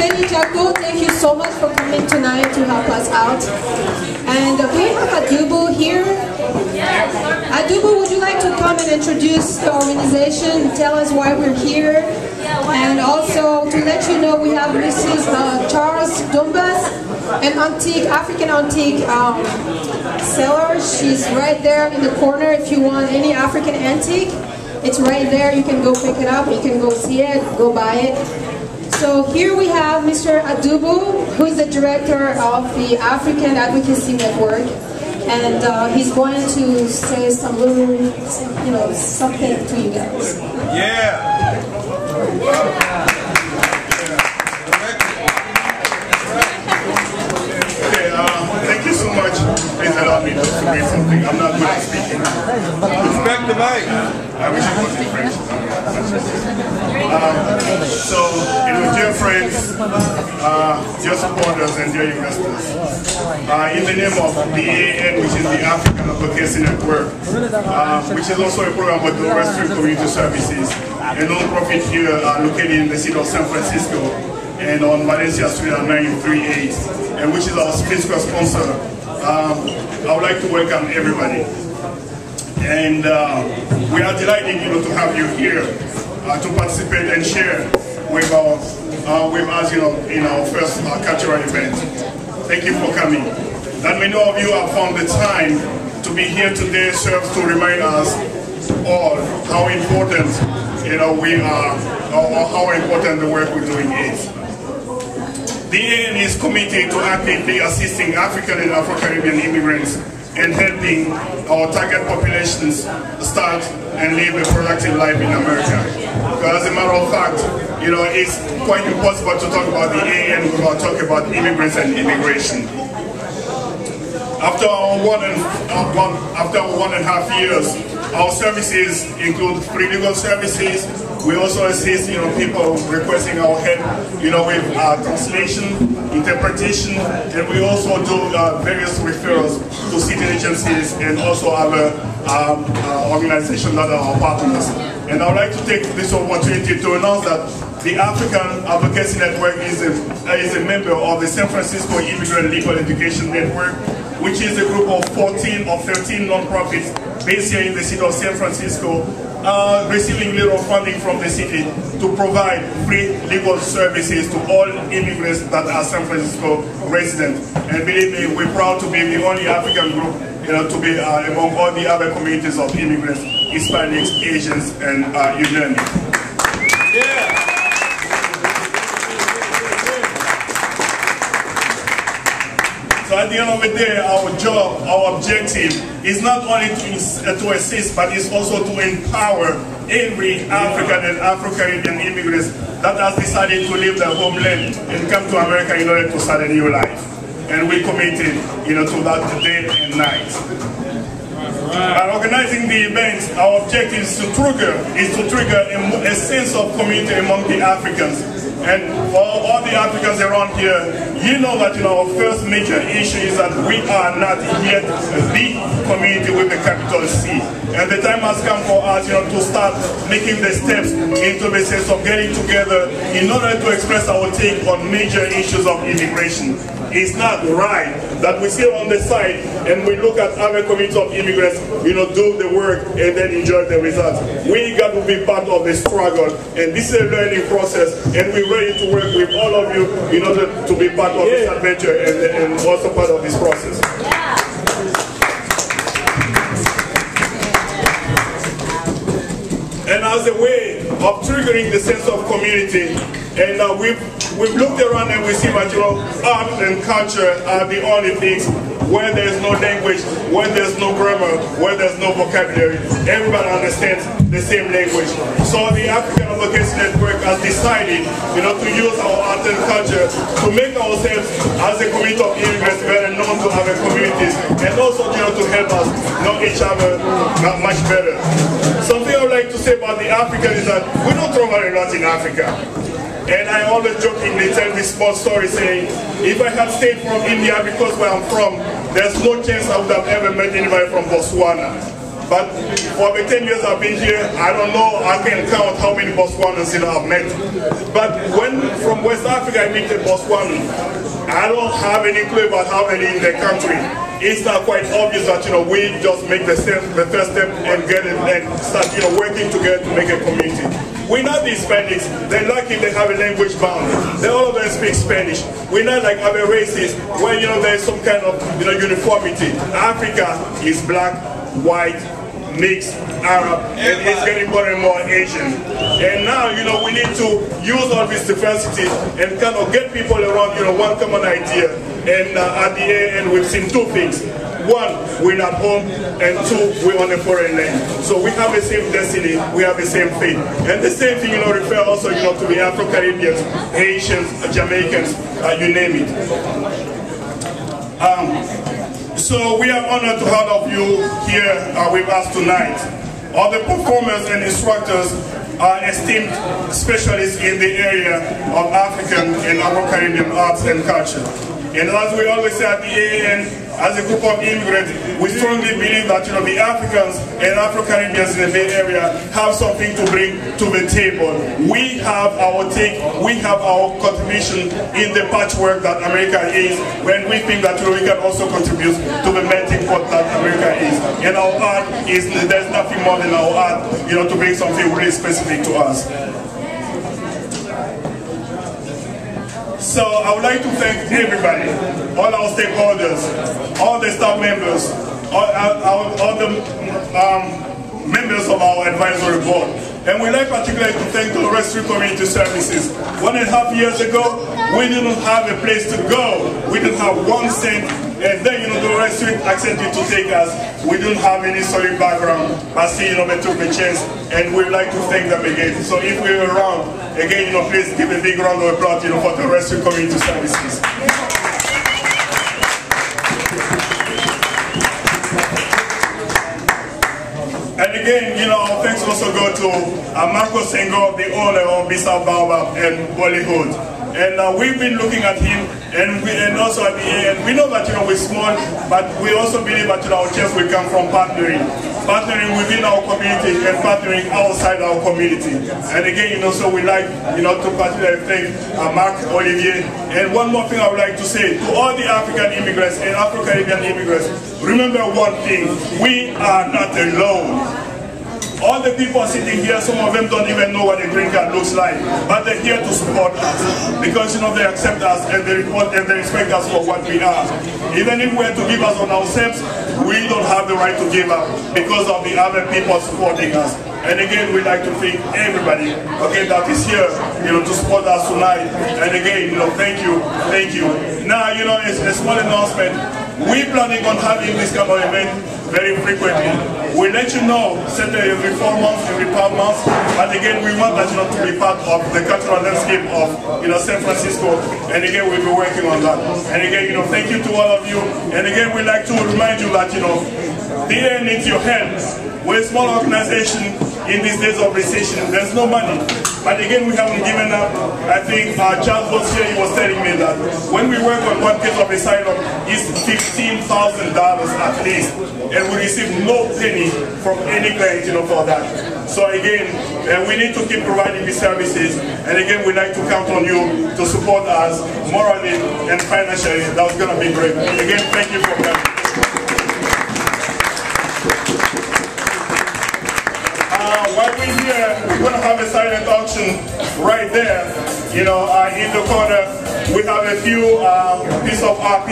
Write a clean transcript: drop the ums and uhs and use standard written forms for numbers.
City, Tchaco, thank you so much for coming tonight to help us out. And we have Adoubou here. Adoubou, would you like to come and introduce the organization, tell us why we're here? And also to let you know we have Mrs. Charles Dumbas, an antique, African antique seller. She's right there in the corner. If you want any African antique, it's right there. You can go pick it up, you can go see it, go buy it. So here we have Mr. Adoubou, who is the director of the African Advocacy Network, and he's going to say some little, something to you guys. Yeah. Okay, thank you so much. Please allow me to say something. I'm not good at speaking. Respect the mic. I wish it was in French. So, dear friends, dear supporters and dear investors, in the name of DAN, which is the African Advocacy Network, which is also a program for the Western Community Services, a non-profit here located in the city of San Francisco and on Valencia Street at 938, and which is our fiscal sponsor. I would like to welcome everybody. And we are delighted to have you here to participate and share with us in our first cultural event. Thank you for coming. That many of you have found the time to be here today serves to remind us all how important we are, or how important the work we're doing is. The DAN is committed to actively assisting African and Afro-Caribbean immigrants and helping our target populations start and live a productive life in America. Because as a matter of fact, it's quite impossible to talk about the DAN without talking about immigrants and immigration. After our 1.5 years, our services include free legal services. We also assist people requesting our help with translation, interpretation, and we also do various referrals to city agencies and also other organizations that are our partners. And I would like to take this opportunity to announce that the African Advocacy Network is a member of the San Francisco Immigrant Legal Education Network, which is a group of 14 or 13 nonprofits based here in the city of San Francisco, receiving little funding from the city to provide free legal services to all immigrants that are San Francisco residents. And believe me, we're proud to be the only African group to be among all the other communities of immigrants, Hispanics, Asians, and you name it. Yeah. So at the end of the day, our job, our objective is not only to assist, but it's also to empower every African and Afro-Caribbean immigrants that has decided to leave their homeland and come to America in order to start a new life. And we're committed, to that day and night. By organizing the event, our objective is to trigger a sense of community among the Africans. And for all the Africans around here, you know that our first major issue is that we are not yet the community with the capital C. And the time has come for us to start making the steps into the sense of getting together in order to express our take on major issues of immigration. It's not right that we sit on the side and we look at other communities of immigrants, do the work and then enjoy the results. We got to be part of the struggle, and this is a learning process, and we're ready to work with all of you in order to be part of this adventure and also part of this process. And as a way of triggering the sense of community, and we've looked around and we see that art and culture are the only things where there's no language, where there's no grammar, where there's no vocabulary. Everybody understands the same language. So the African Advocacy Network has decided to use our art and culture to make ourselves as a community of immigrants better known to other communities, and also to help us know each other much better. Something I would like to say about the African is that we don't travel a lot in Africa. And I always jokingly tell this small story saying, if I had stayed from India because where I'm from, there's no chance I would have ever met anybody from Botswana. but for the 10 years I've been here, I don't know, I can count how many Botswanans I've met. But when from West Africa I meet a Botswanan, I don't have any clue about how they live in their country. It's not quite obvious that we just make the first step and get it and start working together to make a community. We're not the Hispanics. They're lucky they have a language bound. They all of them speak Spanish. We're not like other races where there's some kind of uniformity. Africa is black, white, mixed, Arab, and it's getting more and more Asian. And now, we need to use all this diversity and kind of get people around, one common idea. And at the end, we've seen two things. One, we're not home, and two, we're on a foreign land. So we have the same destiny, we have the same fate. And the same thing, refer also, to the Afro-Caribbeans, Haitians, Jamaicans, you name it. So we are honored to have all of you here with us tonight. All the performers and instructors are esteemed specialists in the area of African and Afro-Caribbean arts and culture. And as we always say at the AAN, as a group of immigrants, we strongly believe that the Africans and Afro-Caribbeans in the Bay Area have something to bring to the table. We have our take, we have our contribution in the patchwork that America is, when we think that we can also contribute to the melting pot that America is. And our art is, there's nothing more than our art, to bring something really specific to us. So I would like to thank everybody, all our stakeholders, all the staff members, all the members of our advisory board. And we'd like particularly to thank the Rescue Community Services. 1.5 years ago, we didn't have a place to go. We didn't have 1 cent. And then, the Rescue accepted to take us. We didn't have any solid background, but still, they took the chance. And we'd like to thank them again. So if we're around, again, please give a big round of applause, for the Rescue Community Services. And again, our thanks also go to Marco Sengo, the owner of Bissau Baobab and Bollywood. And we've been looking at him, and also at the end, we know that we're small, but we also believe that our chance will come from partnering within our community and partnering outside our community. And again, so we like, to particularly thank Mark, Olivier. And one more thing I would like to say to all the African immigrants and Afro-Caribbean immigrants, remember one thing: we are not alone. All the people sitting here, some of them don't even know what a green card looks like, but they're here to support us because they accept us and they respect us for what we are. Even if we are to give us on ourselves, we don't have the right to give up because of the other people supporting us. And again, we'd like to thank everybody, that is here, to support us tonight. And again, thank you. Now, it's a small announcement. We're planning on having this kind of event very frequently. We'll let you know, certainly every 4 months, every 5 months. But again, we want that to be part of the cultural landscape of San Francisco. And again, we'll be working on that. And again, thank you to all of you. And again, we'd like to remind you that the air needs your help. We're a small organization in these days of recession. There's no money. But again, we haven't given up. I think Charles was here, he was telling me that when we work on one case of asylum, it's $15,000 at least. And we receive no penny from any client, for that. So again, we need to keep providing these services. And again, we'd like to count on you to support us morally and financially. That's going to be great. Again, thank you for coming. While we're here, we're going to have a silent auction right there. In the corner, we have a few pieces of art.